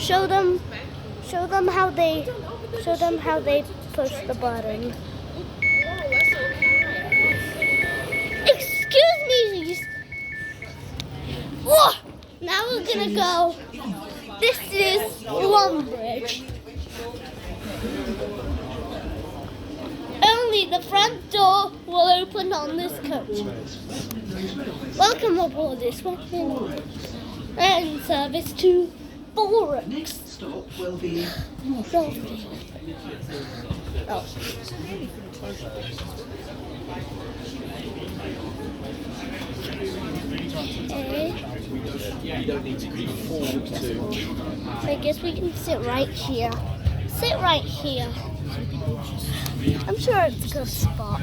Show them how they push the button. Excuse me. Whoa! Now we're gonna go. This is Longbridge. Only the front door will open on this coach. Welcome aboard this one. And service to Borix. Next stop will be Oh. You don't need to be forward to. I guess we can sit right here. Sit right here. I'm sure it's a good spot.